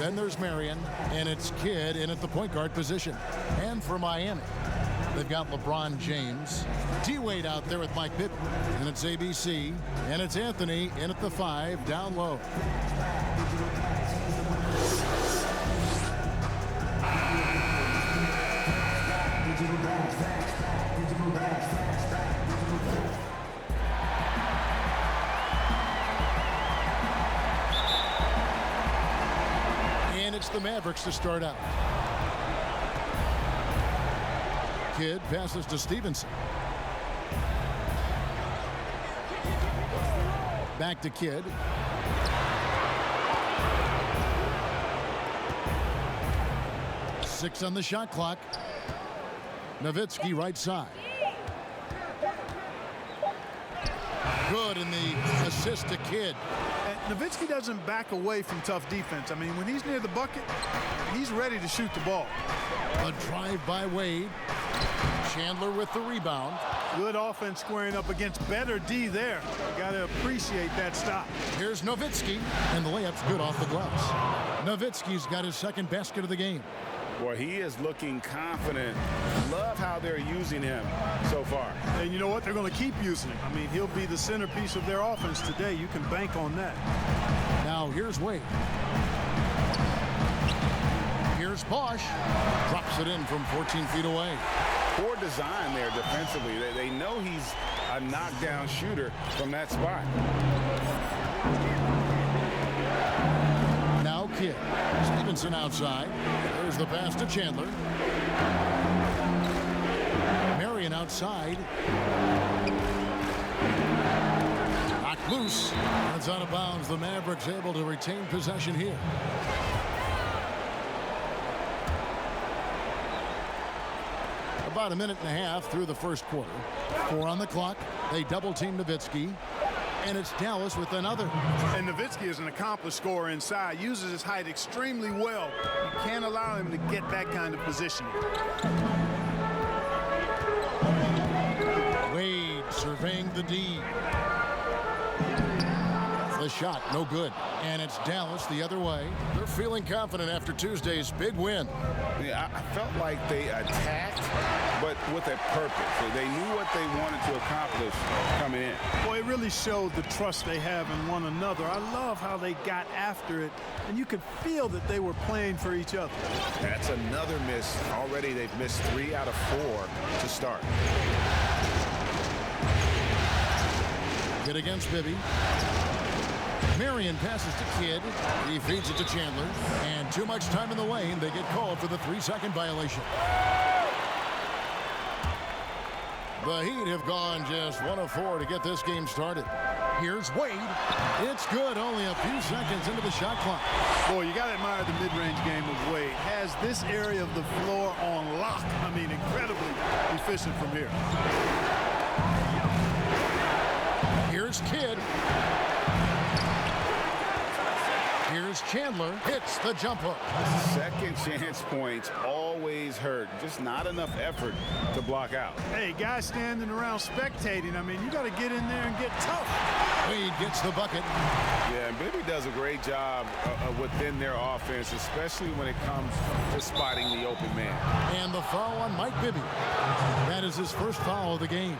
Then there's Marion, and it's Kidd in at the point guard position. And for Miami, they've got LeBron James. D-Wade out there with Mike Bibby. And it's ABC. And it's Anthony in at the 5, down low. And it's the Mavericks to start out. Kidd passes to Stevenson. Back to Kidd. Six on the shot clock. Nowitzki right side. Good in the assist to Kidd. And Nowitzki doesn't back away from tough defense. I mean, when he's near the bucket, he's ready to shoot the ball. A drive by Wade. Chandler with the rebound. Good offense squaring up against better D there. You got to appreciate that stop. Here's Nowitzki, and the layup's good off the glass. Nowitzki's got his second basket of the game. Boy, he is looking confident. Love how they're using him so far. And you know what? They're going to keep using him. I mean, he'll be the centerpiece of their offense today. You can bank on that. Now here's Wade. Here's Bosch. Drops it in from 14 feet away. Poor design there defensively. They know he's a knockdown shooter from that spot. Now Kidd. Stevenson outside. There's the pass to Chandler. Marion outside. Knocked loose. That's out of bounds. The Mavericks able to retain possession here. About a minute and a half through the first quarter. 4 on the clock. They double team Nowitzki. And it's Dallas with another. And Nowitzki is an accomplished scorer inside. Uses his height extremely well. You can't allow him to get that kind of positioning. Wade surveying the D. The shot, no good. And it's Dallas the other way. They're feeling confident after Tuesday's big win. Yeah, I felt like they attacked, but with a purpose. They knew what they wanted to accomplish coming in. Boy, it really showed the trust they have in one another. I love how they got after it, and you could feel that they were playing for each other. That's another miss. Already they've missed 3 out of 4 to start. Kidd against Bibby. Marion passes to Kidd. He feeds it to Chandler. And too much time in the lane. They get called for the 3-second violation. The Heat have gone just 1 of 4 to get this game started. Here's Wade. It's good. Only a few seconds into the shot clock. Boy, you got to admire the mid-range game of Wade. Has this area of the floor on lock. I mean, incredibly efficient from here. Here's Kidd. Here's Chandler. Hits the jump hook. Second chance points always hurt. Just not enough effort to block out. Hey, guys standing around spectating. I mean, you got to get in there and get tough. Wade gets the bucket. Yeah, and Bibby does a great job within their offense, especially when it comes to spotting the open man. And the foul on Mike Bibby. That is his first foul of the game.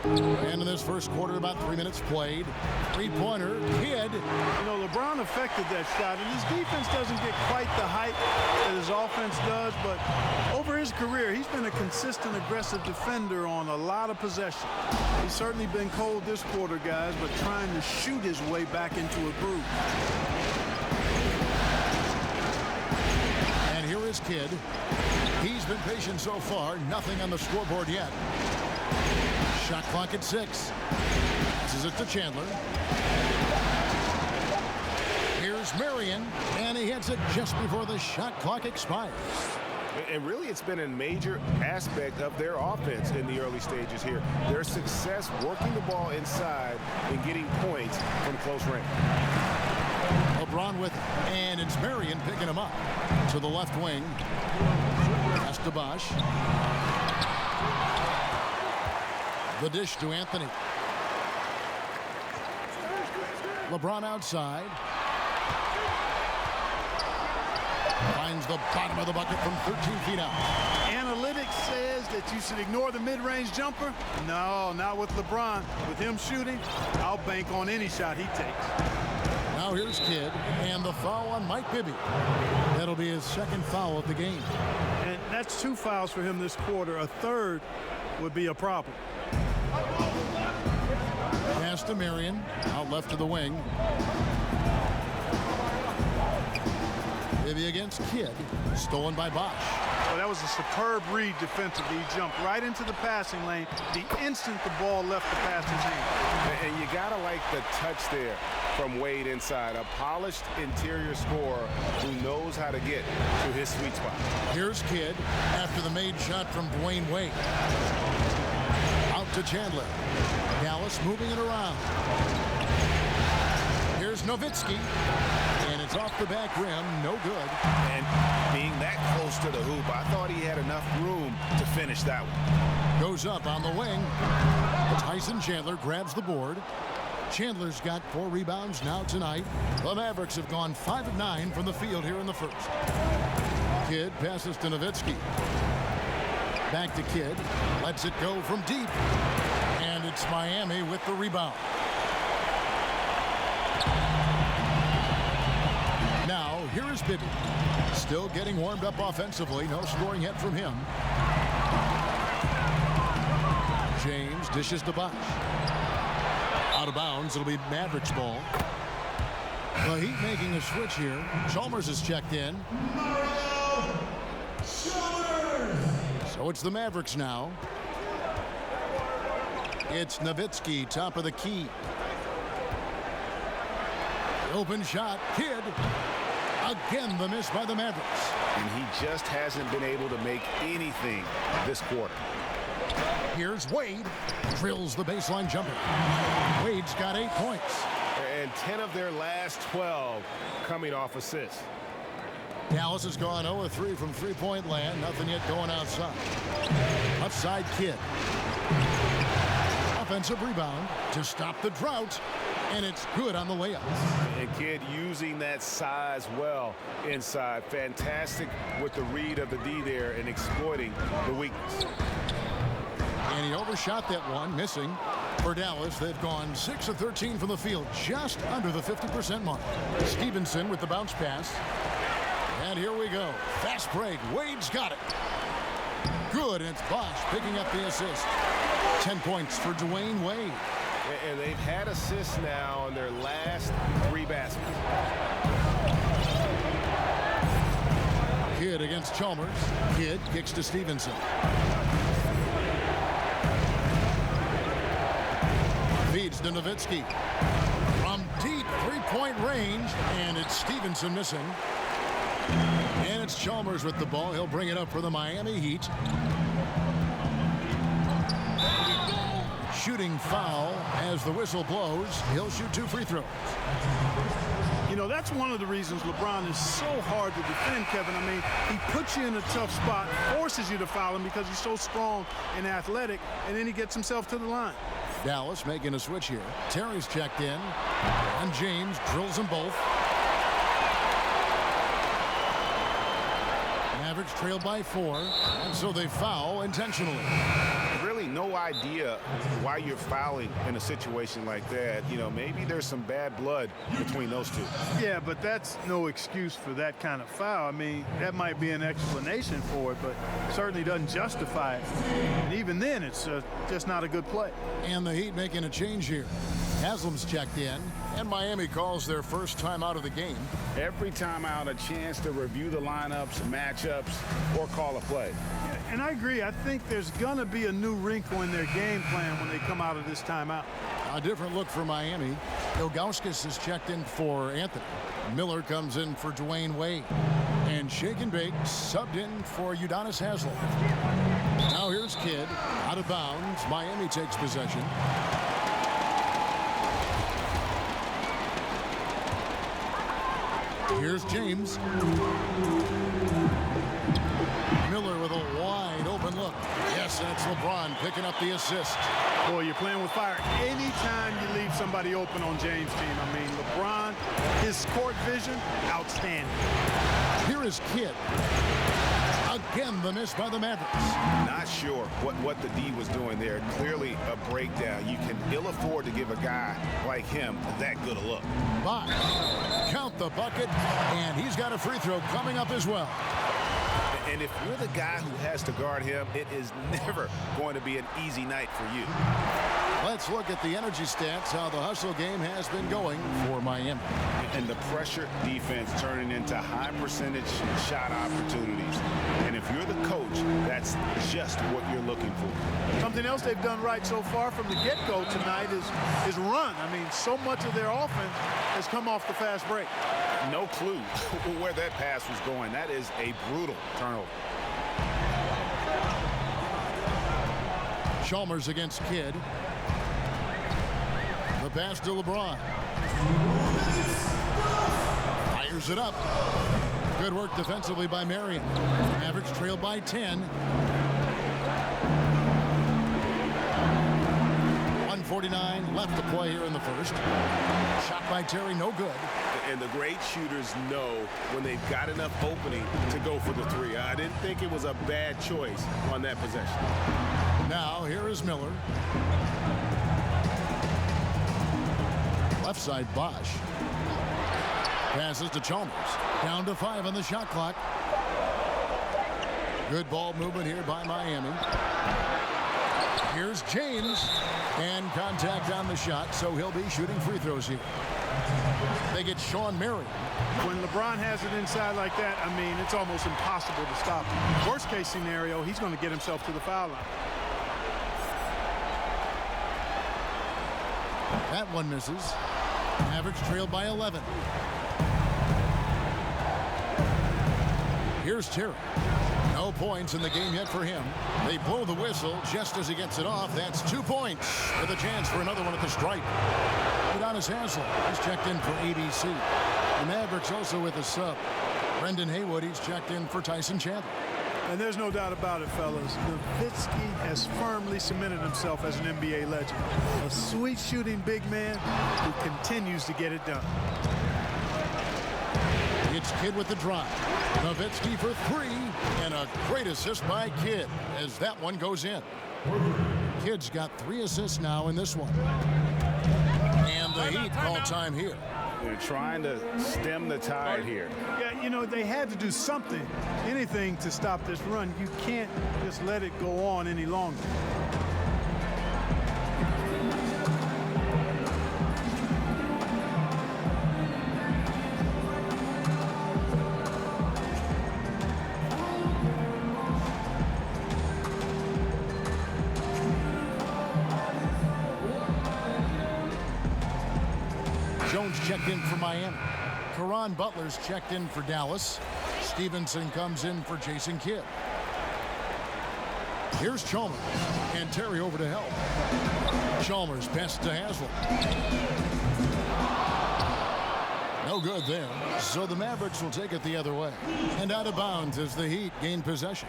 And in this first quarter, about 3 minutes played. Three-pointer, Kidd. You know, LeBron affected that shot, and his defense doesn't get quite the height that his offense does, but over his career, he's been a consistent, aggressive defender on a lot of possessions. He's certainly been cold this quarter, guys, but trying to shoot his way back into a groove. And here is Kidd. He's been patient so far. Nothing on the scoreboard yet. Shot clock at 6. Passes it to Chandler. Here's Marion, and he hits it just before the shot clock expires. And really, it's been a major aspect of their offense in the early stages here. Their success working the ball inside and getting points from close range. LeBron with it, and it's Marion picking him up to the left wing. Pass to Bosch. The dish to Anthony. LeBron outside. Finds the bottom of the bucket from 13 feet out. Analytics says that you should ignore the mid-range jumper. No, not with LeBron. With him shooting, I'll bank on any shot he takes. Now here's Kidd, and the foul on Mike Bibby. That'll be his second foul of the game. And that's 2 fouls for him this quarter. A third would be a problem. Pass to Marion, out left to the wing. Bibby against Kidd, stolen by Bosch. Well, that was a superb read defensively. He jumped right into the passing lane the instant the ball left the passer's hand. And you got to like the touch there from Wade inside. A polished interior scorer who knows how to get to his sweet spot. Here's Kidd after the made shot from Dwayne Wade. Out to Chandler. Dallas moving it around. Here's Nowitzki. And it's off the back rim. No good. And being that close to the hoop, I thought he had enough room to finish that one. Goes up on the wing. Tyson Chandler grabs the board. Chandler's got 4 rebounds now tonight. The Mavericks have gone 5 of 9 from the field here in the first. Kidd passes to Nowitzki. Back to Kidd. Lets it go from deep. And it's Miami with the rebound. Now, here is Bibby. Still getting warmed up offensively. No scoring yet from him. James dishes to Bosch. Out of bounds. It'll be Mavericks ball. The Heat making a switch here. Chalmers is checked in. So it's the Mavericks now. It's Nowitzki, top of the key. Open shot. Kidd. Again, the miss by the Mavericks. And he just hasn't been able to make anything this quarter. Here's Wade. Drills the baseline jumper. Wade's got 8 points. And 10 of their last 12 coming off assists. Dallas has gone 0-3 from three-point land. Nothing yet going outside. Outside Kidd. Offensive rebound to stop the drought. And it's good on the layup. And Kidd using that size well inside. Fantastic with the read of the D there and exploiting the weakness. And he overshot that one, missing. For Dallas, they've gone 6 of 13 from the field, just under the 50% mark. Stevenson with the bounce pass. And here we go. Fast break. Wade's got it. Good, and it's Bosch picking up the assist. 10 points for Dwayne Wade. And they've had assists now on their last 3 baskets. Kidd against Chalmers. Kidd kicks to Stevenson. Feeds to Nowitzki. From deep 3-point range, and it's Stevenson missing. And it's Chalmers with the ball. He'll bring it up for the Miami Heat. Shooting foul as the whistle blows. He'll shoot 2 free throws. You know, that's one of the reasons LeBron is so hard to defend, Kevin. I mean, he puts you in a tough spot, forces you to foul him because he's so strong and athletic, and then he gets himself to the line. Dallas making a switch here. Terry's checked in, and James drills them both. Mavericks trail by 4, and so they foul intentionally. Really no idea why you're fouling in a situation like that. You know, maybe there's some bad blood between those two. Yeah, but that's no excuse for that kind of foul. I mean, that might be an explanation for it, but certainly doesn't justify it. And even then, it's just not a good play. And the Heat making a change here. Haslam's checked in, and Miami calls their first time out of the game. Every time out, a chance to review the lineups, matchups, or call a play. And I agree. I think there's going to be a new wrinkle in their game plan when they come out of this timeout. A different look for Miami. Ilgauskas is checked in for Anthony. Miller comes in for Dwayne Wade. And Shake and Bake subbed in for Udonis Haslem. Now here's Kidd. Out of bounds. Miami takes possession. Here's James. Miller with a wide open look. Yes, that's LeBron picking up the assist. Boy, you're playing with fire anytime you leave somebody open on James' team. I mean, LeBron, his court vision, outstanding. Here is Kidd. Again, the miss by the Mavericks. Not sure what the D was doing there. Clearly a breakdown. You can ill afford to give a guy like him that good a look. Bosh. Count the bucket, and he's got a free throw coming up as well. And if you're the guy who has to guard him, it is never going to be an easy night for you. Let's look at the energy stats, how the hustle game has been going for Miami. And the pressure defense turning into high percentage shot opportunities. And if you're the coach, that's just what you're looking for. Something else they've done right so far from the get-go tonight is run. I mean, so much of their offense has come off the fast break. No clue where that pass was going. That is a brutal turnover. Chalmers against Kidd. The pass to LeBron. Fires it up. Good work defensively by Marion. Mavericks trailed by 10. 1:49 left to play here in the first. Shot by Terry, no good. And the great shooters know when they've got enough opening to go for the three. I didn't think it was a bad choice on that possession. Now here is Miller. Left side, Bosh. Passes to Chalmers. Down to 5 on the shot clock. Good ball movement here by Miami. Here's James. And contact on the shot, so he'll be shooting free throws here. They get Sean Marion. When LeBron has it inside like that, I mean, it's almost impossible to stop him. Worst case scenario, he's going to get himself to the foul line. That one misses. Mavericks trailed by 11. Here's Terry. No points in the game yet for him. They blow the whistle just as he gets it off. That's 2 points with a chance for another one at the stripe. Udonis Haslem, he's checked in for ABC. The Mavericks also with a sub. Brendan Haywood, he's checked in for Tyson Chandler. And there's no doubt about it, fellas. Nowitzki has firmly cemented himself as an NBA legend. A sweet shooting big man who continues to get it done. It's Kidd with the drive. Nowitzki for 3, and a great assist by Kidd as that one goes in. Kidd's got 3 assists now in this one. And the Heat call time here. They're trying to stem the tide here. Yeah, you know, they had to do something, anything to stop this run. You can't just let it go on any longer. Jones checked in for Miami. Caron Butler's checked in for Dallas. Stevenson comes in for Jason Kidd. Here's Chalmers, and Terry over to help. Chalmers passes to Haslem. No good there. So the Mavericks will take it the other way. And out of bounds as the Heat gain possession.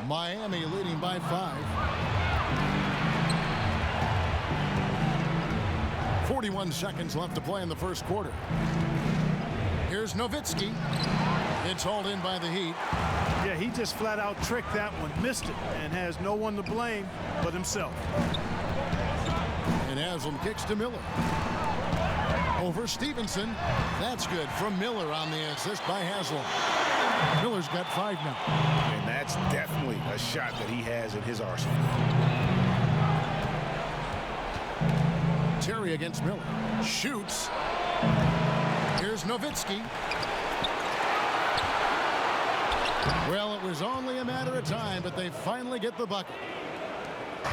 Miami leading by 5. 41 seconds left to play in the first quarter. Here's Nowitzki. It's hauled in by the Heat. Yeah, he just flat out tricked that one, missed it, and has no one to blame but himself. And Haslem kicks to Miller. Over Stevenson. That's good from Miller on the assist by Haslem. Miller's got 5 now. And that's definitely a shot that he has in his arsenal. Terry against Miller. Shoots. Here's Nowitzki. Well, it was only a matter of time, but they finally get the bucket.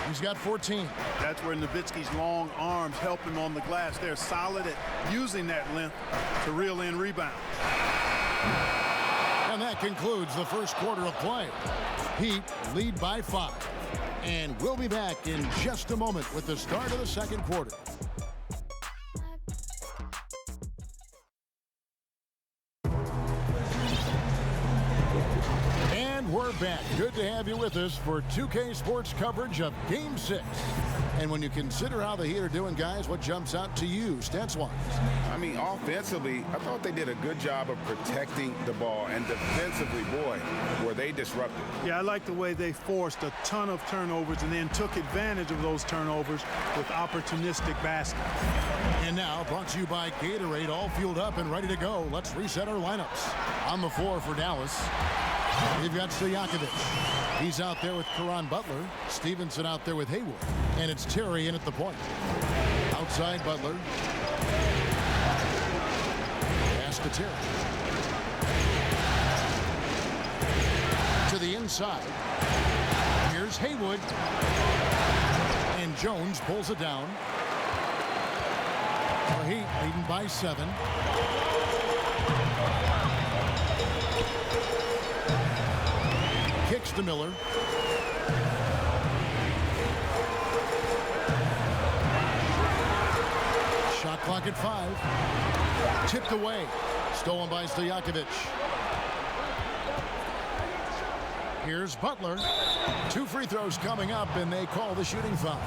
He's got 14. That's where Nowitzki's long arms help him on the glass. They're solid at using that length to reel in rebounds. And that concludes the first quarter of play. Heat lead by 5. And we'll be back in just a moment with the start of the second quarter. And we're back. Good to have you with us for 2K Sports coverage of Game 6. And when you consider how the Heat are doing, guys, what jumps out to you, stats-wise? I mean, offensively, I thought they did a good job of protecting the ball. And defensively, boy, were they disruptive. Yeah, I like the way they forced a ton of turnovers and then took advantage of those turnovers with opportunistic baskets. And now, brought to you by Gatorade, all fueled up and ready to go. Let's reset our lineups. On the floor for Dallas, we've got Stojakovic. He's out there with Caron Butler. Stevenson out there with Haywood. And it's Terry in at the point. Outside Butler. Pass to Terry. To the inside. Here's Haywood. And Jones pulls it down. The Heat leading by 7. Kicks to Miller. Shot clock at 5. Tipped away. Stolen by Stojakovic. Here's Butler. 2 free throws coming up, and they call the shooting foul.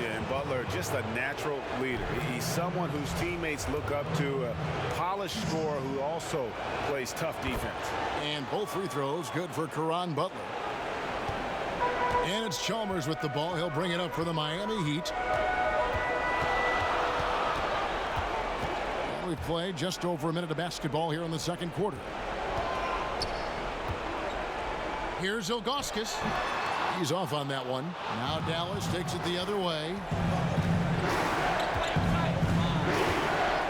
Yeah, and Butler, just a natural leader. He's someone whose teammates look up to, a polished scorer who also plays tough defense. And both free throws good for Caron Butler. And it's Chalmers with the ball. He'll bring it up for the Miami Heat. And we've played just over a minute of basketball here in the second quarter. Here's Ilgauskas. He's off on that one. Now Dallas takes it the other way.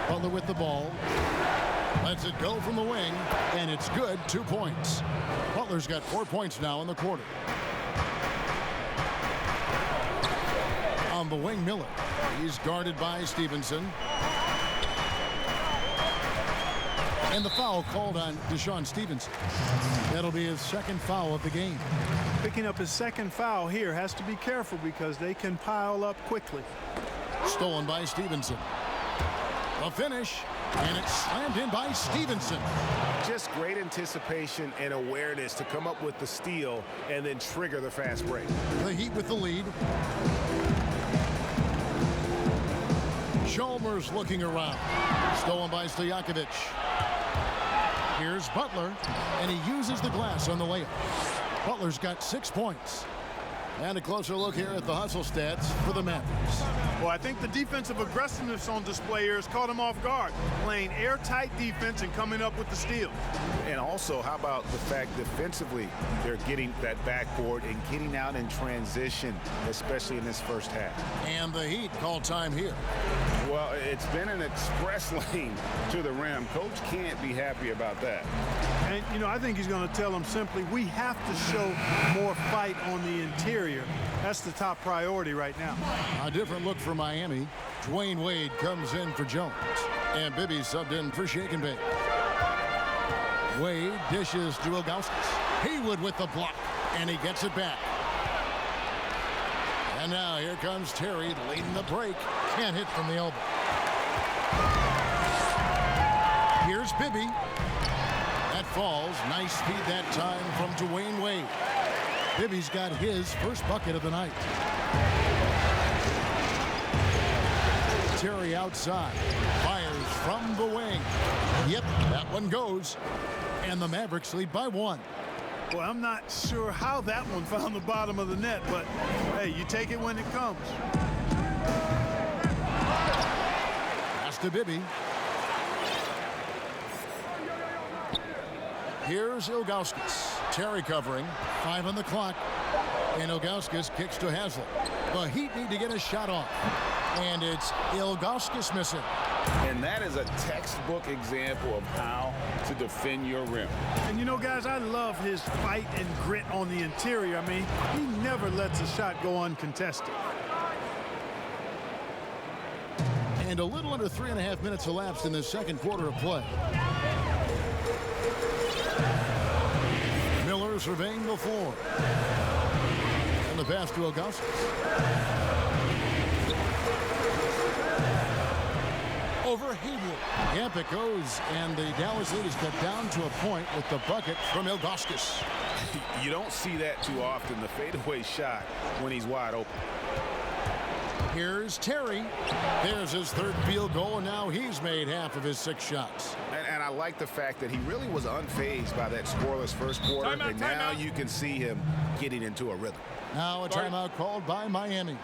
Butler with the ball. Lets it go from the wing, and it's good. 2 points. Butler's got 4 points now in the quarter. On the wing, Miller. He's guarded by Stevenson. And the foul called on Deshaun Stevenson. That'll be his second foul of the game. Picking up his second foul here, has to be careful because they can pile up quickly. Stolen by Stevenson. A finish, and it's slammed in by Stevenson. Just great anticipation and awareness to come up with the steal and then trigger the fast break. The Heat with the lead. Chalmers looking around. Stolen by Stojakovic. Here's Butler, and he uses the glass on the layup. Butler's got 6 points. And a closer look here at the hustle stats for the Mavericks. Well, I think the defensive aggressiveness on display here has caught him off guard, playing airtight defense and coming up with the steal. And also, how about the fact defensively they're getting that backboard and getting out in transition, especially in this first half. And the Heat call time here. Well, it's been an express lane to the rim. Coach can't be happy about that. And, you know, I think he's going to tell them simply, we have to show more fight on the interior. That's the top priority right now. A different look for Miami. Dwayne Wade comes in for Jones. And Bibby subbed in for Shake and Bake. Wade dishes to Ilgauskas. Haywood with the block. And he gets it back. And now here comes Terry leading the break. Can't hit from the elbow. Here's Bibby. That falls. Nice speed that time from Dwayne Wade. Bibby's got his first bucket of the night. Terry outside. Fires from the wing. Yep, that one goes. And the Mavericks lead by 1. Well, I'm not sure how that one found the bottom of the net, but hey, you take it when it comes. Pass to Bibby. Here's Ilgauskas. Terry covering. 5 on the clock. And Ilgauskas kicks to Haslett. The Heat need to get a shot off. And it's Ilgauskas missing. And that is a textbook example of how to defend your rim. And you know, guys, I love his fight and grit on the interior. I mean, he never lets a shot go uncontested. And a little under 3.5 minutes elapsed in the second quarter of play. Miller surveying the floor. And the pass to Ilgauskas. over Haywood. Yep, it goes, and the Dallas lead is cut down to a point with the bucket from Ilgauskas. You don't see that too often, the fadeaway shot when he's wide open. Here's Terry. There's his third field goal, and now he's made half of his 6 shots. And I like the fact that he really was unfazed by that scoreless first quarter, and now you can see him getting into a rhythm. Now a timeout called by Miami.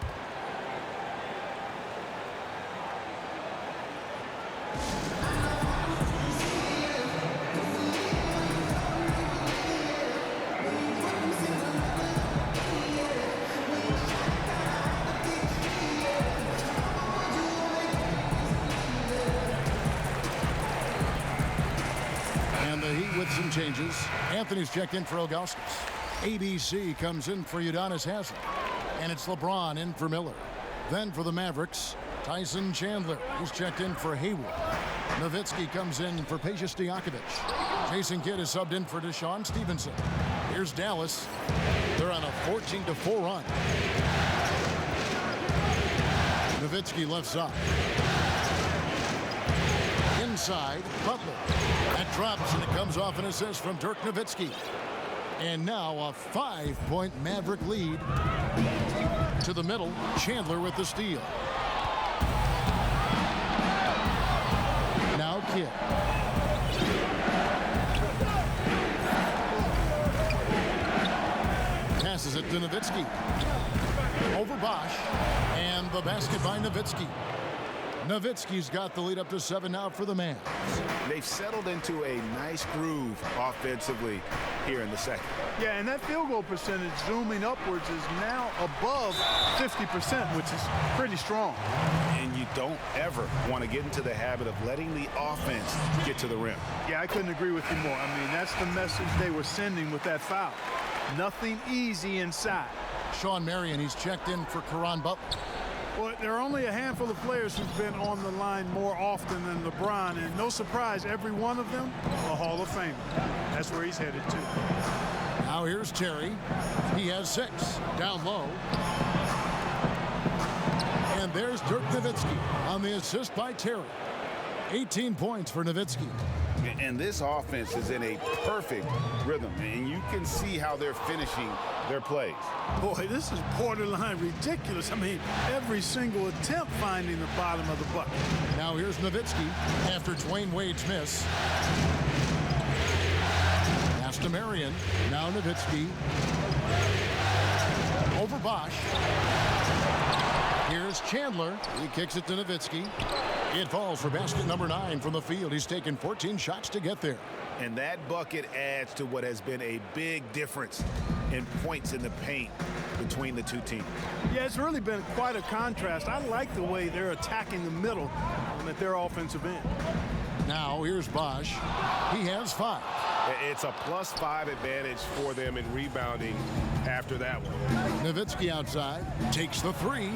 With some changes. Anthony's checked in for Ilgauskas. ABC comes in for Udonis Haslem. And it's LeBron in for Miller. Then for the Mavericks, Tyson Chandler. He's checked in for Haywood. Nowitzki comes in for Peja Stojakovic. Jason Kidd is subbed in for Deshaun Stevenson. Here's Dallas. They're on a 14-4 run. Nowitzki left side. Inside, Butler. That drops, and it comes off an assist from Dirk Nowitzki. And now a 5-point Maverick lead. To the middle, Chandler with the steal. Now Kidd. Passes it to Nowitzki. Over Bosch. And the basket by Nowitzki. Nowitzki's got the lead up to 7 now for the Mavs. They've settled into a nice groove offensively here in the second. Yeah, and that field goal percentage zooming upwards is now above 50%, which is pretty strong. And you don't ever want to get into the habit of letting the offense get to the rim. Yeah, I couldn't agree with you more. I mean, that's the message they were sending with that foul. Nothing easy inside. Sean Marion, he's checked in for Caron Butler. Well, there are only a handful of players who've been on the line more often than LeBron, and no surprise, every one of them a Hall of Famer. That's where he's headed to. Now here's Terry. He has 6. Down low. And there's Dirk Nowitzki on the assist by Terry. 18 points for Nowitzki. And this offense is in a perfect rhythm, and you can see how they're finishing their plays. Boy, this is borderline ridiculous. I mean, every single attempt finding the bottom of the bucket. Now here's Nowitzki after Dwayne Wade's miss. Pass to Marion. Now Nowitzki. Over Bosch. Here's Chandler. He kicks it to Nowitzki. It falls for basket number 9 from the field. He's taken 14 shots to get there. And that bucket adds to what has been a big difference in points in the paint between the two teams. Yeah, it's really been quite a contrast. I like the way they're attacking the middle at their offensive end. Now here's Bosch. He has 5. It's a +5 advantage for them in rebounding after that one. Nowitzki outside, takes the 3,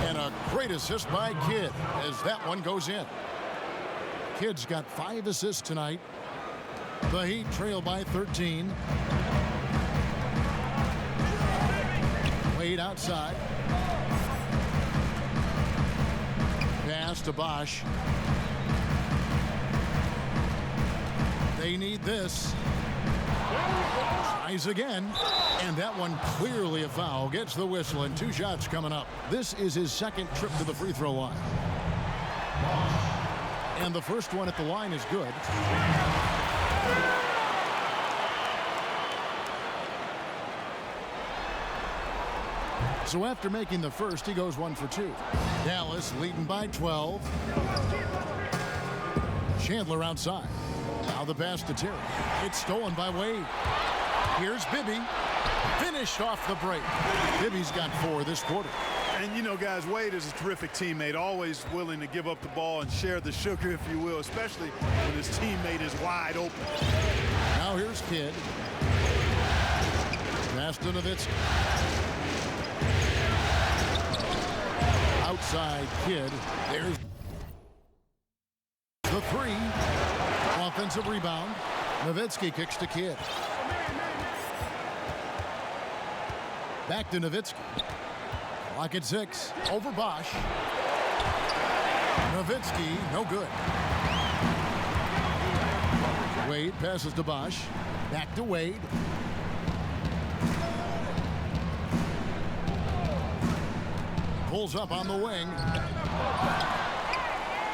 and a great assist by Kidd as that one goes in. Kidd's got 5 assists tonight. The Heat trail by 13. Wade outside. Pass to Bosch. They need this. Tries again, and that one clearly a foul. Gets the whistle, and 2 shots coming up. This is his second trip to the free throw line. And the first one at the line is good. So after making the first, he goes 1 for 2. Dallas leading by 12. Chandler outside. Now the pass to Terry. It's stolen by Wade. Here's Bibby. Finished off the break. Bibby's got 4 this quarter. And, you know, guys, Wade is a terrific teammate, always willing to give up the ball and share the sugar, if you will, especially when his teammate is wide open. Now here's Kidd. Pass to Nowitzki. Outside Kidd. There's the 3. Offensive rebound. Nowitzki kicks to Kidd. Back to Nowitzki. Clock at 6. Over Bosch. Nowitzki, no good. Wade passes to Bosch. Back to Wade. Pulls up on the wing.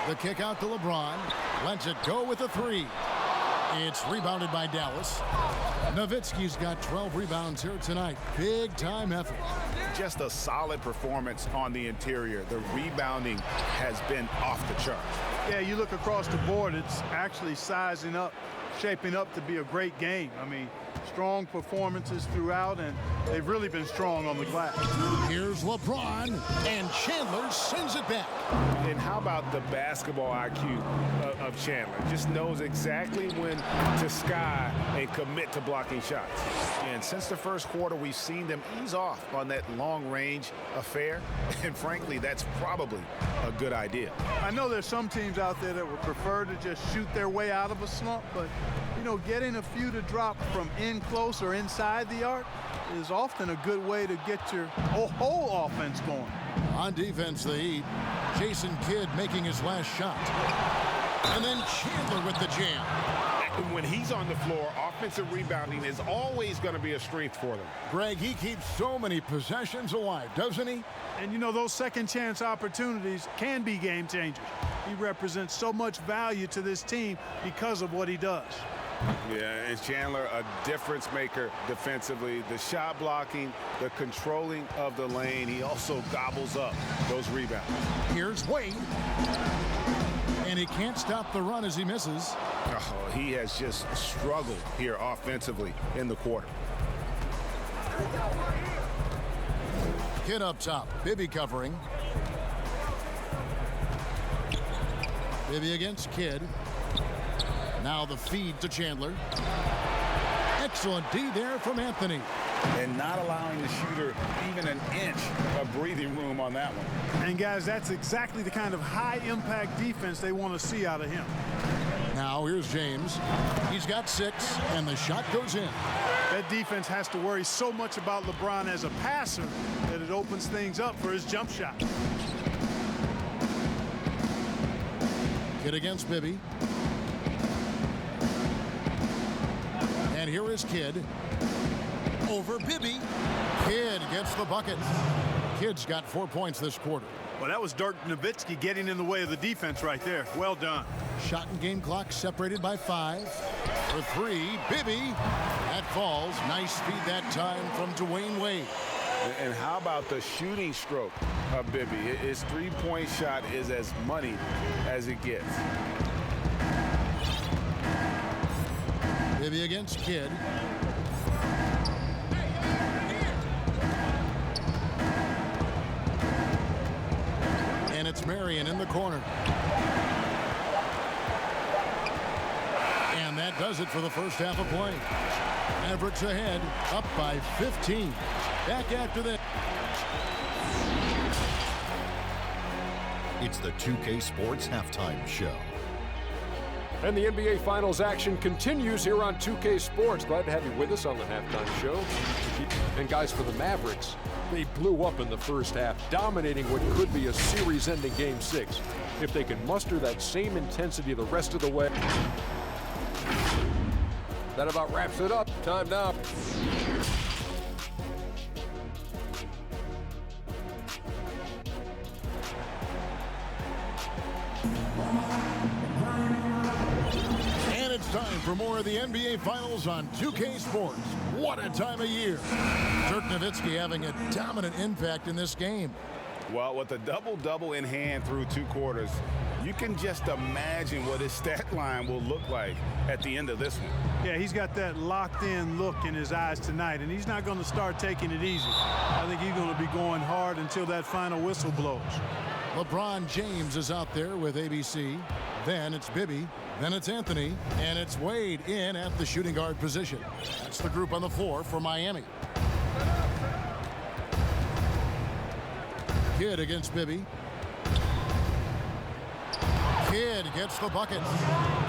The kick out to LeBron. Lets it go with a three. It's rebounded by Dallas. Nowitzki's got 12 rebounds here tonight. Big time effort. Just a solid performance on the interior. The rebounding has been off the charts. Yeah, you look across the board, it's actually sizing up, shaping up to be a great game. I mean, strong performances throughout, and they've really been strong on the glass. Here's LeBron, and Chandler sends it back. And how about the basketball IQ of Chandler? Just knows exactly when to sky and commit to blocking shots. And since the first quarter, we've seen them ease off on that long-range affair. And frankly, that's probably a good idea. I know there's some teams out there that would prefer to just shoot their way out of a slump, but, you know, getting a few to drop from in close or inside the arc is often a good way to get your whole offense going. On defense, the Heat. Jason Kidd making his last shot. And then Chandler with the jam. When he's on the floor, offensive rebounding is always going to be a strength for them. Greg, he keeps so many possessions alive, doesn't he? And, you know, those second chance opportunities can be game changers. He represents so much value to this team because of what he does. Yeah, and Chandler, a difference maker defensively. The shot blocking, the controlling of the lane. He also gobbles up those rebounds. Here's Wade. And he can't stop the run as he misses. Oh, he has just struggled here offensively in the quarter. Kidd up top. Bibby covering. Bibby against Kidd. Now the feed to Chandler. Excellent D there from Anthony. And not allowing the shooter even an inch of breathing room on that one. And, guys, that's exactly the kind of high-impact defense they want to see out of him. Now here's James. He's got 6, and the shot goes in. That defense has to worry so much about LeBron as a passer that it opens things up for his jump shot. Kidd against Bibby. And here is Kidd. Over Bibby. Kidd gets the bucket. Kidd's got 4 points this quarter. Well, that was Dirk Nowitzki getting in the way of the defense right there. Well done. Shot and game clock separated by 5. For 3, Bibby. That falls. Nice feed that time from Dwayne Wade. And how about the shooting stroke of Bibby? His three-point shot is as money as it gets. Bibby against Kidd. And it's Marion in the corner. And that does it for the first half of play. Mavericks ahead, up by 15. Back after this. It's the 2K Sports Halftime Show. And the NBA Finals action continues here on 2K Sports. Glad to have you with us on the halftime show. And guys, for the Mavericks, they blew up in the first half, dominating what could be a series-ending Game 6. If they can muster that same intensity the rest of the way. That about wraps it up. Time now. It's time for more of the NBA Finals on 2K Sports. What a time of year. Dirk Nowitzki having a dominant impact in this game. Well, with a double-double in hand through 2 quarters, you can just imagine what his stat line will look like at the end of this one. Yeah, he's got that locked-in look in his eyes tonight, and he's not going to start taking it easy. I think he's going to be going hard until that final whistle blows. LeBron James is out there with ABC. Then it's Bibby. Then it's Anthony. And it's Wade in at the shooting guard position. That's the group on the floor for Miami. Kidd against Bibby. Kidd gets the bucket.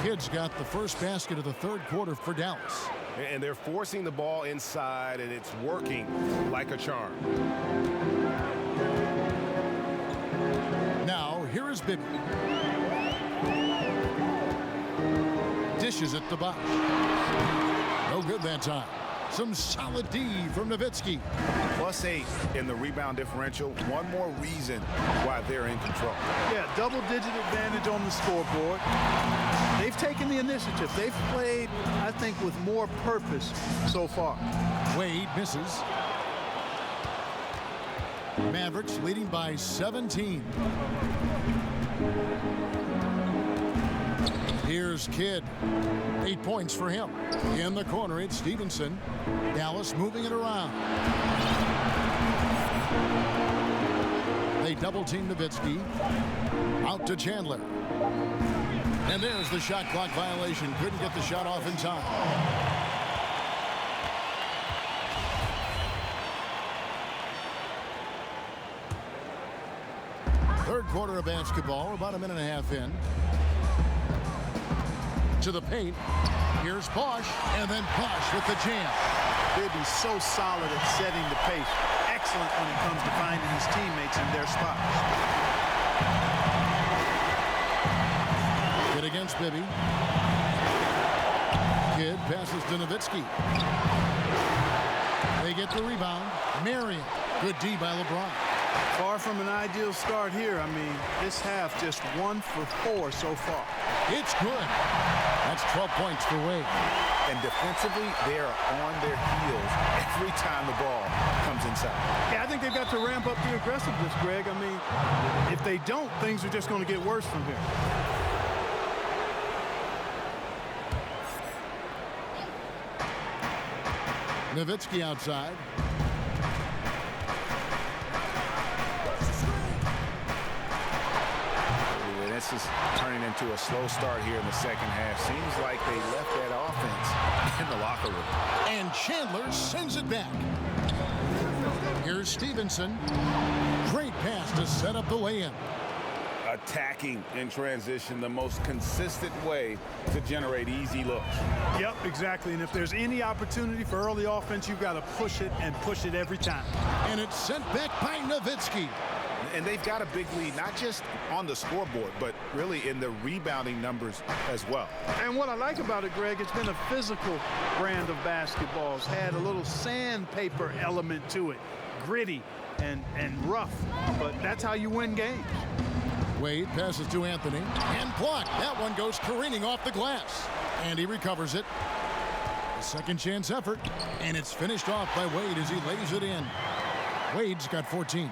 Kidd's got the first basket of the third quarter for Dallas. And they're forcing the ball inside, and it's working like a charm. Now, Here is Bibby. Dishes at the box. No good that time. Some solid D from Nowitzki. +8 in the rebound differential. One more reason why they're in control. Yeah, double-digit advantage on the scoreboard. They've taken the initiative. They've played, I think, with more purpose so far. Wade misses. Mavericks leading by 17. Here's Kidd. 8 points for him. In the corner, it's Stevenson. Dallas moving it around. They double-team Nowitzki. Out to Chandler. And there's the shot clock violation. Couldn't get the shot off in time. Third quarter of basketball. We're about a minute and a half in. To the paint. Here's Bosch, and then Bosch with the jam. Bibby's so solid at setting the pace. Excellent when it comes to finding his teammates in their spots. Kidd against Bibby. Kidd passes to Nowitzki. They get the rebound. Marion. Good D by LeBron. Far from an ideal start here. I mean, this half just 1 for 4 so far. It's good. That's 12 points for Wade. And defensively, they are on their heels every time the ball comes inside. Yeah, I think they've got to ramp up the aggressiveness, Greg. I mean, if they don't, things are just going to get worse from here. Nowitzki outside. This is turning into a slow start here in the second half. Seems like they left that offense in the locker room. And Chandler sends it back. Here's Stevenson. Great pass to set up the lay-in. Attacking in transition, the most consistent way to generate easy looks. Yep, exactly. And if there's any opportunity for early offense, you've got to push it and push it every time. And it's sent back by Nowitzki. And they've got a big lead, not just on the scoreboard, but really in the rebounding numbers as well. And what I like about it, Greg, it's been a physical brand of basketball. It's had a little sandpaper element to it. Gritty and rough, but that's how you win games. Wade passes to Anthony and blocked. That one goes careening off the glass. And he recovers it. A second chance effort, and it's finished off by Wade as he lays it in. Wade's got 14.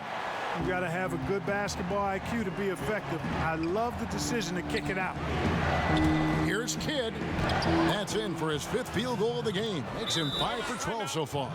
You got to have a good basketball IQ to be effective. I love the decision to kick it out. Here's Kidd. That's in for his 5th field goal of the game. Makes him 5 for 12 so far.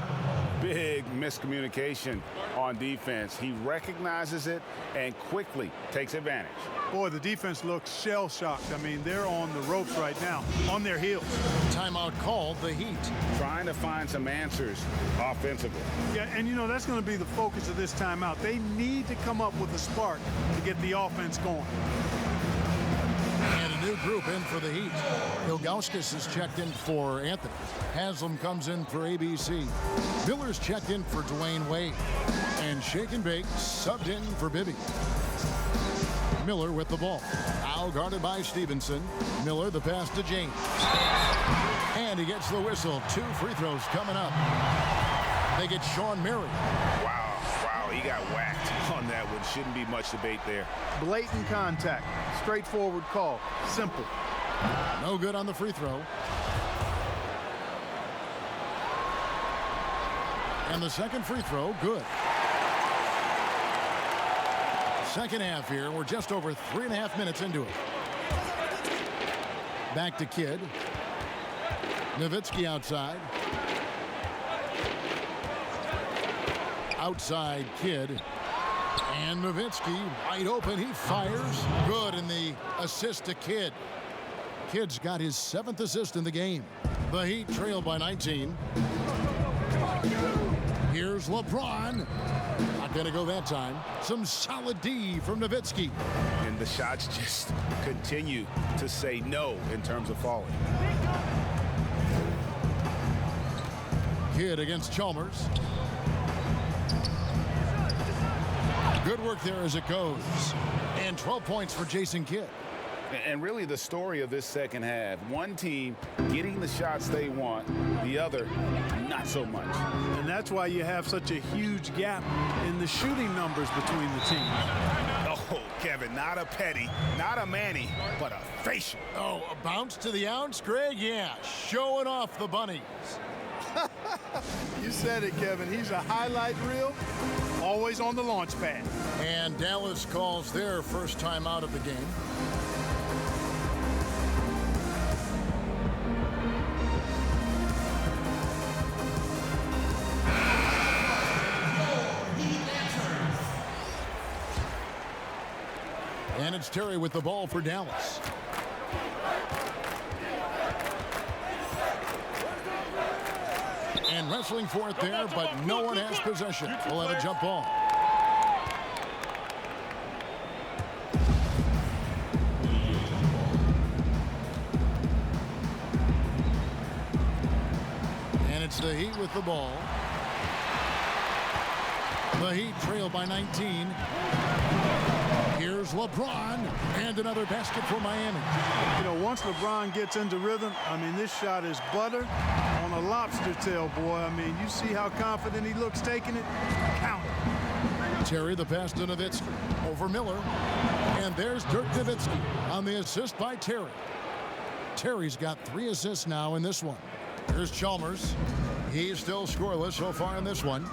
Big miscommunication on defense. He recognizes it and quickly takes advantage. Boy, the defense looks shell-shocked. I mean, they're on the ropes right now, on their heels. Timeout called, the Heat. Trying to find some answers offensively. Yeah, and you know, that's going to be the focus of this timeout. They need to come up with a spark to get the offense going. And a new group in for the Heat. Ilgauskas is checked in for Anthony. Haslam comes in for ABC. Miller's checked in for Dwayne Wade. And Shake and Bake subbed in for Bibby. Miller with the ball. Now guarded by Stevenson. Miller the pass to James. And he gets the whistle. 2 free throws coming up. They get Sean Murray. Wow, he got whacked on that one. Shouldn't be much debate there. Blatant contact. Straightforward call. Simple. No good on the free throw. And the second free throw, good. Second half here. We're just over 3.5 minutes into it. Back to Kidd. Nowitzki outside. Outside Kidd. And Nowitzki wide open. He fires. Good, and the assist to Kidd. Kidd's got his 7th assist in the game. The Heat trail by 19. Here's LeBron. Not going to go that time. Some solid D from Nowitzki. And the shots just continue to say no in terms of falling. Kidd against Chalmers. Good work there as it goes. And 12 points for Jason Kidd. And really the story of this second half, one team getting the shots they want, the other not so much. And that's why you have such a huge gap in the shooting numbers between the teams. Oh, Kevin, not a petty, not a Manny, but a facial. Oh, a bounce to the ounce, Greg? Yeah, showing off the bunnies. You said it, Kevin. He's a highlight reel, always on the launch pad. And Dallas calls their first time out of the game. And it's Terry with the ball for Dallas. And wrestling for it there, but no one has possession. We'll have a jump ball. And it's the Heat with the ball. The Heat trail by 19. Here's LeBron, and another basket for Miami. You know, once LeBron gets into rhythm, I mean, this shot is butter on a lobster tail, boy. I mean, you see how confident he looks taking it? Count it. Terry, the pass to Nowitzki. Over Miller. And there's Dirk Nowitzki on the assist by Terry. Terry's got 3 assists now in this one. Here's Chalmers. He's still scoreless so far in this one.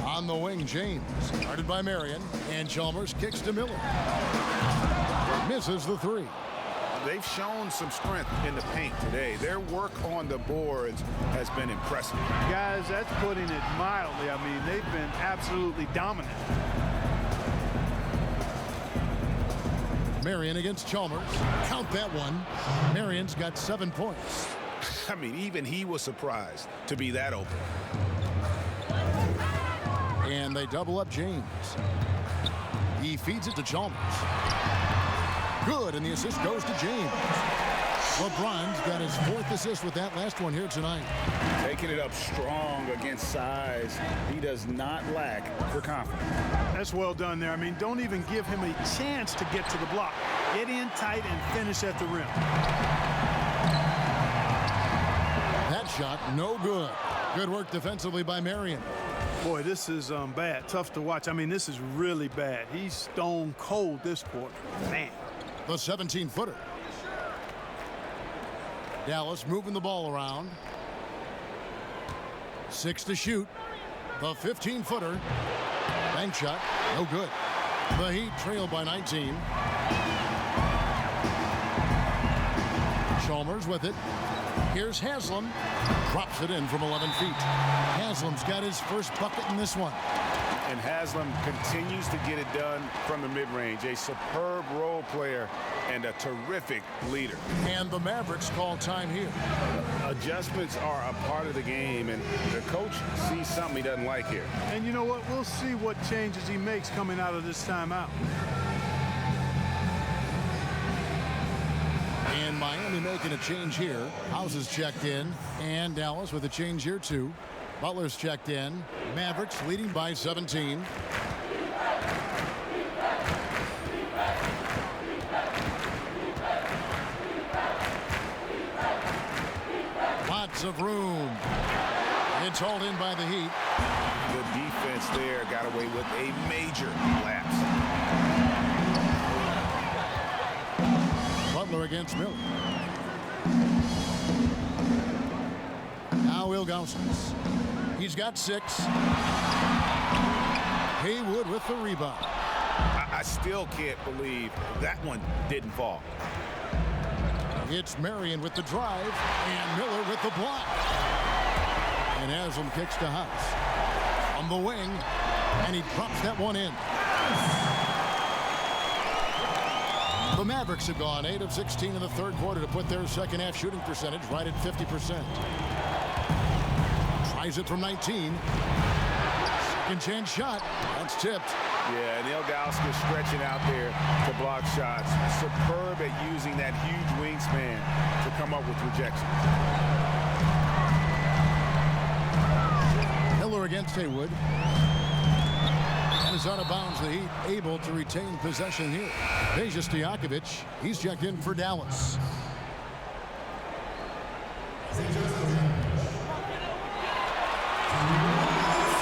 On the wing, James, guarded by Marion, and Chalmers kicks to Miller. Misses the 3. They've shown some strength in the paint today. Their work on the boards has been impressive. Guys, that's putting it mildly. I mean, they've been absolutely dominant. Marion against Chalmers. Count that one. Marion's got 7 points. I mean, even he was surprised to be that open. And they double up James. He feeds it to Chalmers. Good, and the assist goes to James. LeBron's got his 4th assist with that last one here tonight. Taking it up strong against size. He does not lack for confidence. That's well done there. I mean, don't even give him a chance to get to the block. Get in tight and finish at the rim. That shot, no good. Good work defensively by Marion. Boy, this is bad. Tough to watch. I mean, this is really bad. He's stone cold this quarter. Man. The 17-footer. Dallas moving the ball around. 6 to shoot. The 15-footer. Bank shot. No good. The Heat trail by 19. Chalmers with it. Here's Haslam. Drops it in from 11 feet. Haslam's got his first bucket in this one. And Haslam continues to get it done from the mid-range. A superb role player and a terrific leader. And the Mavericks call time here. Adjustments are a part of the game, and the coach sees something he doesn't like here. And you know what? We'll see what changes he makes coming out of this timeout. And Miami making a change here. House is checked in, and Dallas with a change here too. Butler's checked in. Mavericks leading by 17. Lots of room. It's hauled in by the Heat. The defense there got away with a major lapse. Butler against Miller. Now Ilgauskas. He's got 6. Haywood with the rebound. I still can't believe that one didn't fall. It's Marion with the drive, and Miller with the block. And Haslam kicks to House. On the wing, and he drops that one in. The Mavericks have gone 8 of 16 in the third quarter to put their second half shooting percentage right at 50%. Tries it from 19. Second chance shot. That's tipped. Yeah, and Ilgauskas stretching out there to block shots. Superb at using that huge wingspan to come up with rejection. Miller against Haywood. And is out of bounds. The Heat able to retain possession here. Peja Stojakovic, he's checked in for Dallas.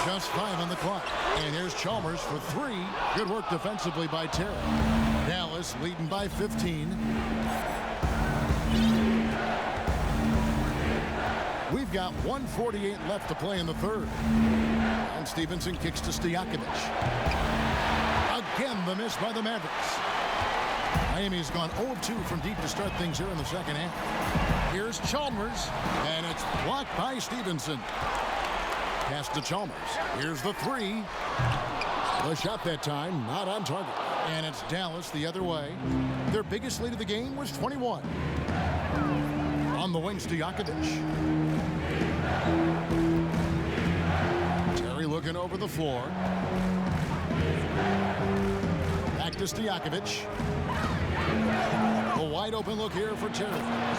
Just 5 on the clock. And here's Chalmers for 3. Good work defensively by Terry. Dallas leading by 15. We've got 1:48 left to play in the third. And Stevenson kicks to Stojakovic. Again, the miss by the Mavericks. Miami's gone 0-2 from deep to start things here in the second half. Here's Chalmers, and it's blocked by Stevenson. Pass to Chalmers. Here's the 3. The shot that time, not on target. And it's Dallas the other way. Their biggest lead of the game was 21. On the wing, Stojakovic. Terry looking over the floor. Back to Stojakovic. A wide open look here for Terry.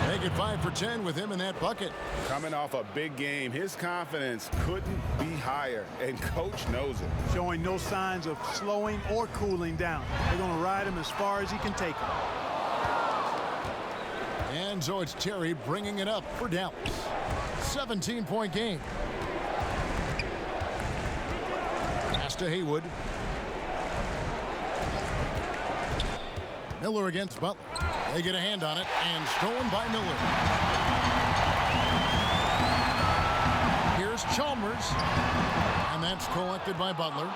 Make it 5 for 10 with him in that bucket. Coming off a big game, his confidence couldn't be higher, and coach knows it. Showing no signs of slowing or cooling down. They're going to ride him as far as he can take him. And so it's Terry bringing it up for Dallas. 17-point game. Pass to Haywood. Miller against Butler. They get a hand on it, and stolen by Miller. Here's Chalmers, and that's collected by Butler.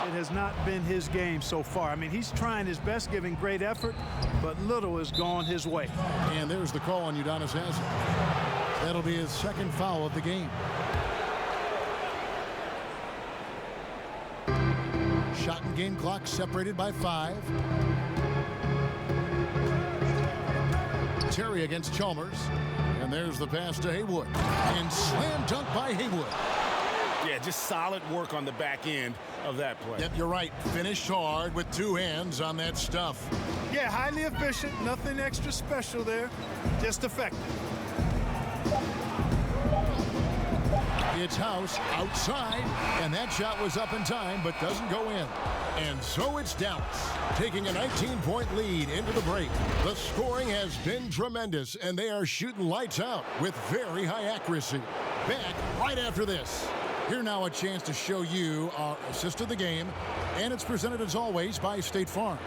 It has not been his game so far. I mean, he's trying his best, giving great effort, but little has gone his way. And there's the call on Udonis Haslem. That'll be his second foul of the game. Shot and game clock separated by 5. Terry against Chalmers. And there's the pass to Haywood. And slam dunk by Haywood. Yeah, just solid work on the back end of that play. Yep, you're right. Finished hard with 2 hands on that stuff. Yeah, highly efficient. Nothing extra special there. Just effective. It's House outside, and that shot was up in time but doesn't go in. And so it's Dallas taking a 19-point lead into the break. The scoring has been tremendous, and they are shooting lights out with very high accuracy. Back right after this. Here now a chance to show you our assist of the game, and it's presented as always by State Farm.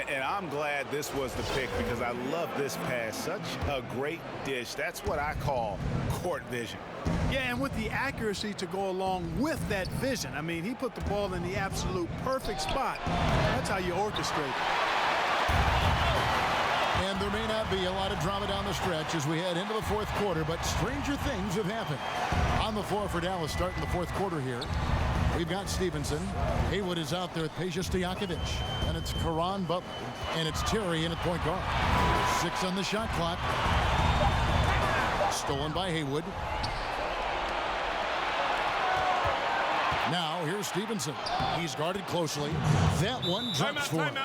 And I'm glad this was the pick because I love this pass. Such a great dish. That's what I call court vision. Yeah, and with the accuracy to go along with that vision. I mean, he put the ball in the absolute perfect spot. That's how you orchestrate it. And there may not be a lot of drama down the stretch as we head into the fourth quarter, but stranger things have happened. On the floor for Dallas starting the fourth quarter here. We've got Stevenson. Haywood is out there with Peja Stojakovic. And it's Caron Butler. And it's Terry in at point guard. 6 on the shot clock. Stolen by Haywood. Now here's Stevenson. He's guarded closely. That one drops for him.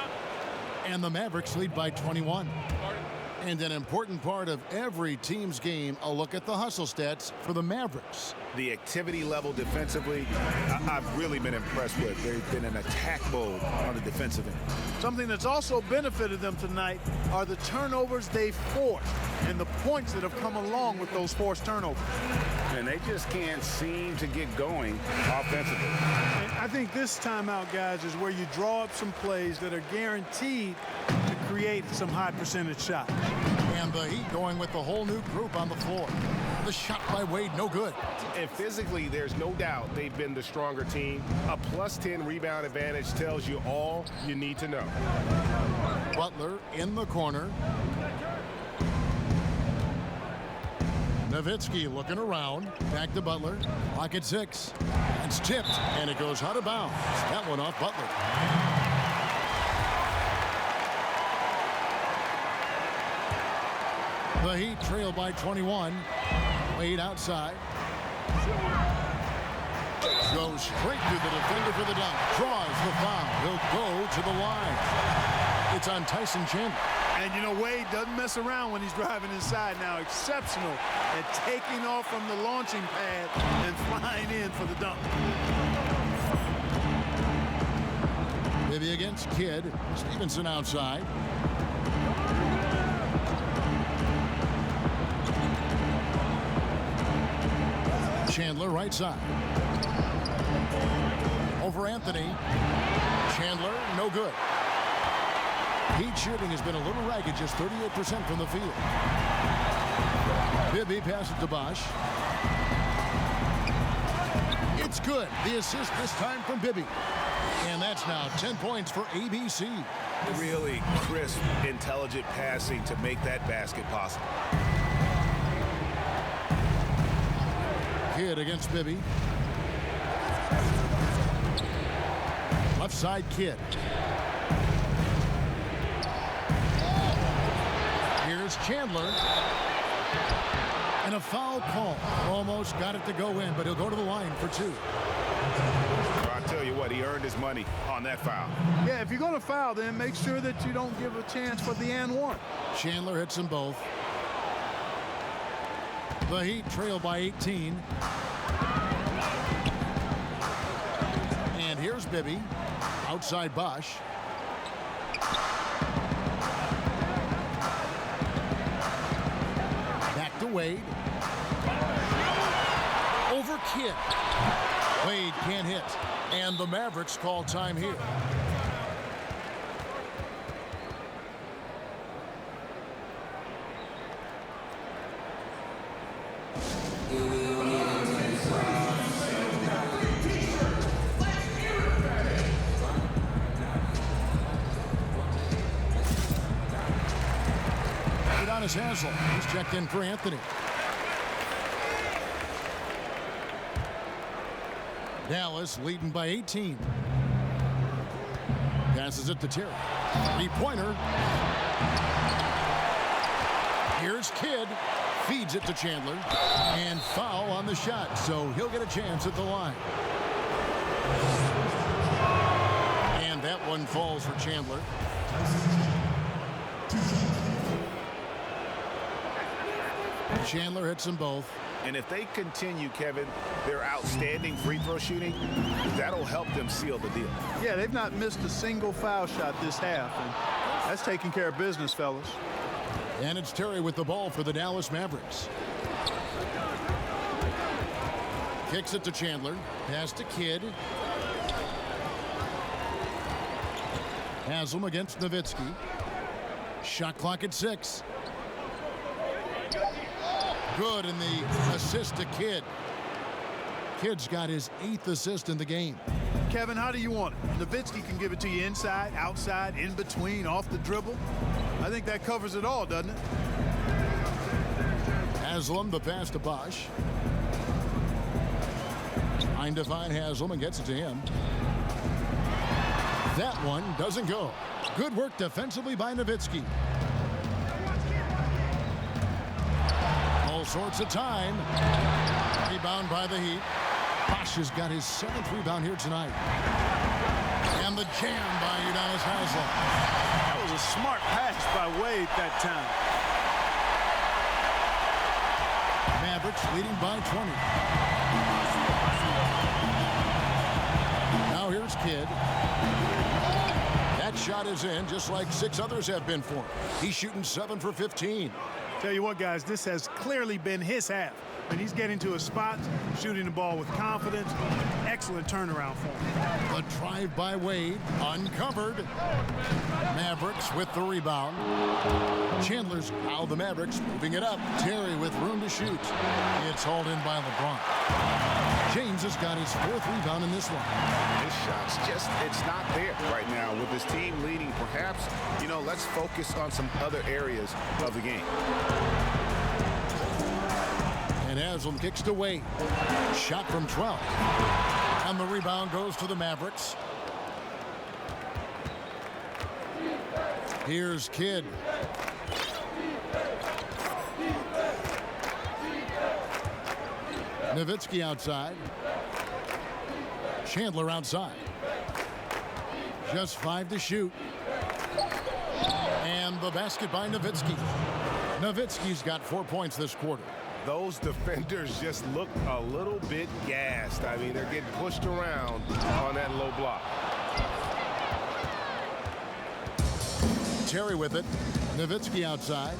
And the Mavericks lead by 21. And an important part of every team's game, a look at the hustle stats for the Mavericks. The activity level defensively, I've really been impressed with. They've been in attack mode on the defensive end. Something that's also benefited them tonight are the turnovers they forced and the points that have come along with those forced turnovers. And they just can't seem to get going offensively. And I think this timeout, guys, is where you draw up some plays that are guaranteed to create some high percentage shots. And the Heat going with the whole new group on the floor. The shot by Wade, no good. And physically, there's no doubt they've been the stronger team. A +10 rebound advantage tells you all you need to know. Butler in the corner. Nowitzki looking around. Back to Butler. Clock at 6. It's tipped, and it goes out of bounds. That one off Butler. The Heat trail by 21. Wade outside. Goes straight through the defender for the dunk. Draws the foul. He'll go to the line. It's on Tyson Chandler. And, you know, Wade doesn't mess around when he's driving inside now. Exceptional at taking off from the launching pad and flying in for the dunk. Bibby against Kidd. Stevenson outside. Chandler right side. Over Anthony. Chandler, no good. Heat shooting has been a little ragged, just 38% from the field. Bibby passes to Bosch. It's good. The assist this time from Bibby. And that's now 10 points for ABC. Really crisp, intelligent passing to make that basket possible. Kidd against Bibby. Left side, Kidd. Here's Chandler. And a foul call. Almost got it to go in, but he'll go to the line for two. Well, I tell you what, he earned his money on that foul. Yeah, if you're going to foul, then make sure that you don't give a chance for the and one. Chandler hits them both. The Heat trail by 18. And here's Bibby. Outside Bosch. Back to Wade. Over Kidd. Wade can't hit. And the Mavericks call time here. Hassel. He's checked in for Anthony. Dallas leading by 18. Passes it to Terry. Three-pointer. Here's Kidd. Feeds it to Chandler. And foul on the shot, so he'll get a chance at the line. And that one falls for Chandler. Chandler hits them both. And if they continue, Kevin, their outstanding free throw shooting, that'll help them seal the deal. Yeah, they've not missed a single foul shot this half, and that's taking care of business, fellas. And it's Terry with the ball for the Dallas Mavericks. Kicks it to Chandler. Pass to Kidd. Haslam against Nowitzki. Shot clock at 6. Good, and the assist to Kidd. Kidd's got his 8th assist in the game. Kevin, how do you want it? Nowitzki can give it to you inside, outside, in between, off the dribble. I think that covers it all, doesn't it? Haslam, the pass to Bosch. Trying to find Haslam and gets it to him. That one doesn't go. Good work defensively by Nowitzki. All sorts of time. Rebound by the Heat. Bosch has got his 7th rebound here tonight. And the jam by Udonis Haslem. That was a smart pass by Wade that time. Mavericks leading by 20. Now here's Kidd. That shot is in, just like 6 others have been for him. He's shooting 7 for 15. Tell you what, guys, this has clearly been his half. And he's getting to a spot, shooting the ball with confidence. Excellent turnaround for him. The drive by Wade, uncovered. Mavericks with the rebound. Chandler's how the Mavericks moving it up. Terry with room to shoot. It's hauled in by LeBron. James has got his 4th rebound in this one. His shot's just, it's not there right now. With his team leading, perhaps, let's focus on some other areas of the game. And Haslam kicks to Wade. Shot from 12. And the rebound goes to the Mavericks. Here's Kidd. Nowitzki outside. Chandler outside. Just 5 to shoot. And the basket by Nowitzki. Nowitzki's got 4 points this quarter. Those defenders just look a little bit gassed. I mean, they're getting pushed around on that low block. Terry with it. Nowitzki outside.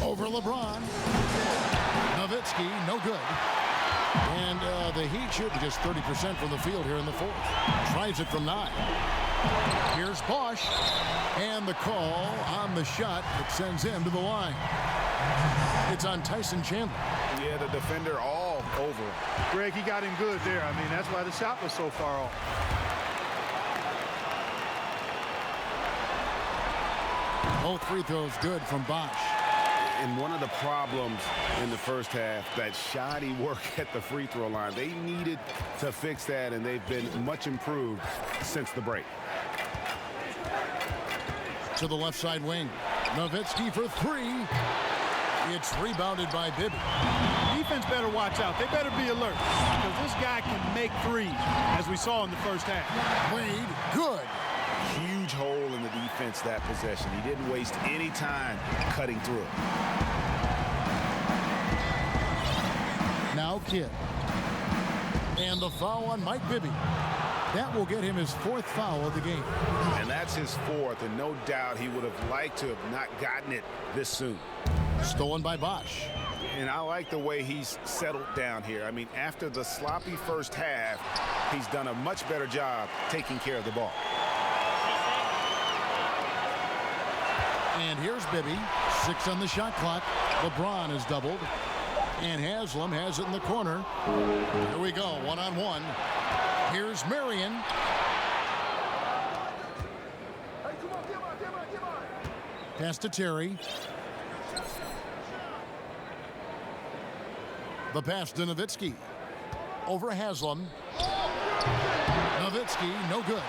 Over LeBron. Nowitzki, no good. And the Heat shooting just 30% from the field here in the fourth. Tries it from 9. Here's Bosch. And the call on the shot that sends him to the line. It's on Tyson Chandler. Yeah, the defender all over. Greg, he got him good there. I mean, that's why the shot was so far off. Both free throws good from Bosch. And one of the problems in the first half, that shoddy work at the free throw line. They needed to fix that, and they've been much improved since the break. To the left side wing. Nowitzki for 3. It's rebounded by Bibby. Defense better watch out. They better be alert because this guy can make threes, as we saw in the first half. Wade, good. Huge hole in the defense that possession. He didn't waste any time cutting through. Now Kidd. And the foul on Mike Bibby. That will get him his 4th foul of the game. And that's his 4th, and no doubt he would have liked to have not gotten it this soon. Stolen by Bosch. And I like the way he's settled down here. I mean, after the sloppy first half, he's done a much better job taking care of the ball. And here's Bibby. 6 on the shot clock. LeBron is doubled. And Haslam has it in the corner. Here we go, 1-on-1. Here's Marion. Pass to Terry. The pass to Nowitzki. Over Haslam. Nowitzki, no good.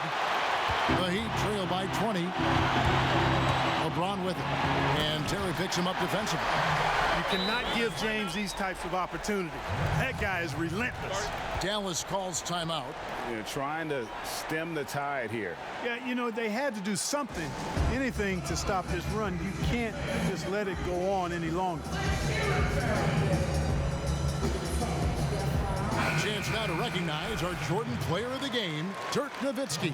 The Heat trail by 20. LeBron with it. And Terry picks him up defensively. You cannot give James these types of opportunities. That guy is relentless. Dallas calls timeout. You know, trying to stem the tide here. Yeah, you know, they had to do something, anything to stop this run. You can't just let it go on any longer. Chance now to recognize our Jordan player of the game, Dirk Nowitzki.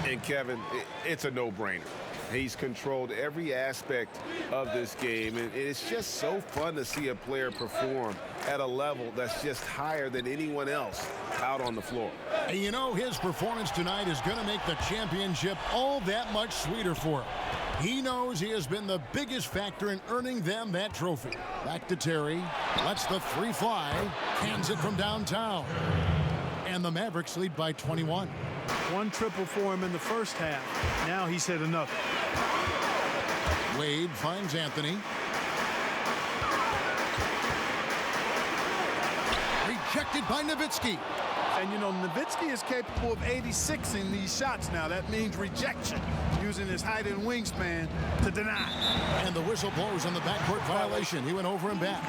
And Kevin, it's a no-brainer. He's controlled every aspect of this game, and it's just so fun to see a player perform at a level that's just higher than anyone else out on the floor. And you know, his performance tonight is going to make the championship all that much sweeter for him. He knows he has been the biggest factor in earning them that trophy. Back to Terry. Lets the 3 fly. Cans it from downtown. And the Mavericks lead by 21. 1 triple for him in the first half. Now he's hit another. Wade finds Anthony. Rejected by Nowitzki. And you know, Nowitzki is capable of 86ing these shots now. That means rejection, using his height and wingspan to deny. And the whistle blows on the backcourt violation. He went over and back.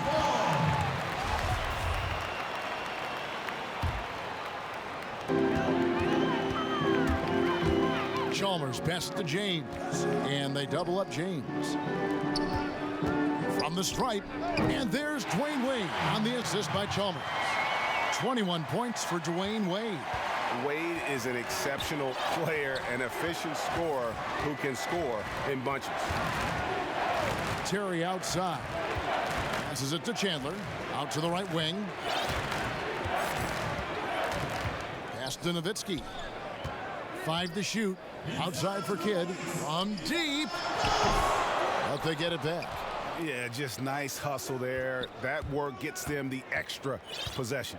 Chalmers passes to James, and they double up James. From the stripe, and there's Dwayne Wade on the assist by Chalmers. 21 points for Dwayne Wade. Wade is an exceptional player, an efficient scorer who can score in bunches. Terry outside. Passes it to Chandler. Out to the right wing. Pass to Nowitzki. 5 to shoot. Outside for Kidd. From deep. But they get it back. Yeah, just nice hustle there. That work gets them the extra possession.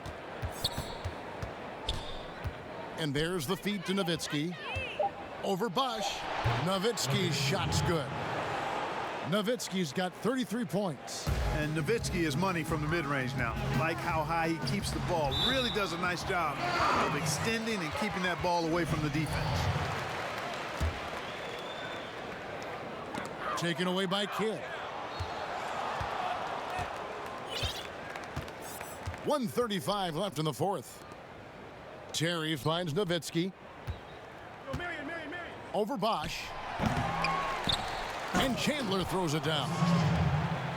And there's the feed to Nowitzki. Over Bosch. Nowitzki's shot's good. Nowitzki's got 33 points. And Nowitzki is money from the mid-range now. Like how high he keeps the ball. Really does a nice job of extending and keeping that ball away from the defense. Taken away by Kidd. 1:35 left in the fourth. Terry finds Nowitzki. Over Bosch. And Chandler throws it down.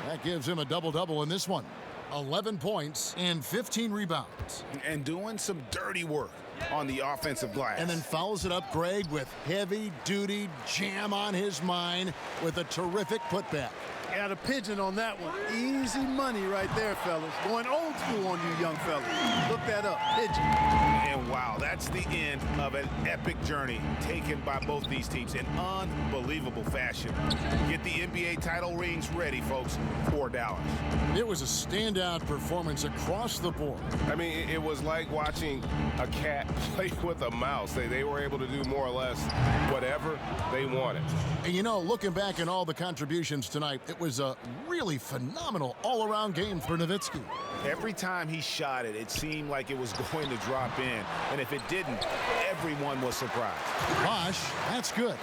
That gives him a double-double in this one. 11 points and 15 rebounds. And doing some dirty work. on the offensive glass. And then follows it up, Greg, with heavy-duty jam on his mind with a terrific putback. Got a pigeon on that one. Easy money right there, fellas. Going old school on you young fellas. Look that up. Pigeon. And wow, that's the end of an epic journey taken by both these teams in unbelievable fashion. Get the NBA title rings ready, folks, for Dallas. It was a standout performance across the board. I mean, it was like watching a cat play with a mouse. They were able to do more or less whatever they wanted. And you know, looking back at all the contributions tonight, it was a really phenomenal all-around game for Nowitzki. Every time he shot it, it seemed like it was going to drop in. And if it didn't, everyone was surprised. Bosh, that's good.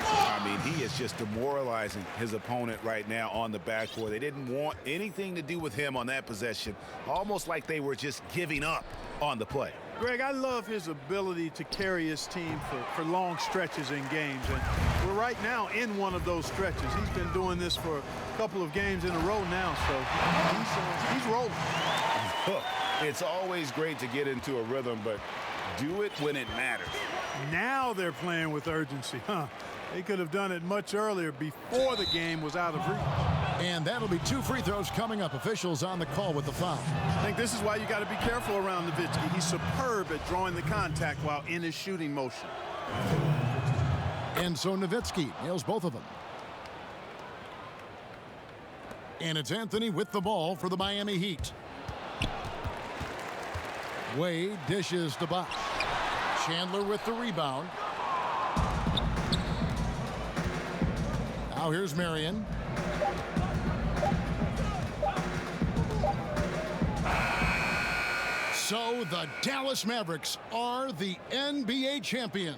I mean, he is just demoralizing his opponent right now on the backboard. They didn't want anything to do with him on that possession, almost like they were just giving up on the play. Greg, I love his ability to carry his team for long stretches in games. And we're right now in one of those stretches. He's been doing this for a couple of games in a row now, so he's rolling. Look, it's always great to get into a rhythm, but do it when it matters. Now they're playing with urgency, huh? They could have done it much earlier before the game was out of reach. And that'll be 2 free throws coming up. Officials on the call with the foul. I think this is why you got to be careful around Nowitzki. He's superb at drawing the contact while in his shooting motion. And so Nowitzki nails both of them. And it's Anthony with the ball for the Miami Heat. Wade dishes to Bosh. Chandler with the rebound. Now here's Marion. So the Dallas Mavericks are the NBA champions.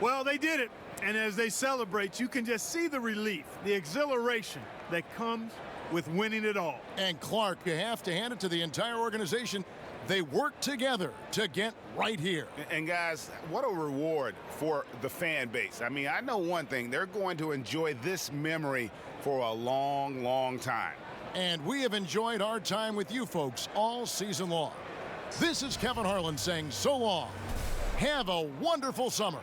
Well, they did it. And as they celebrate, you can just see the relief, the exhilaration that comes with winning it all. And Clark, you have to hand it to the entire organization. They worked together to get right here. And guys, what a reward for the fan base. I mean, I know one thing. They're going to enjoy this memory for a long, long time. And we have enjoyed our time with you folks all season long. This is Kevin Harlan saying so long. Have a wonderful summer.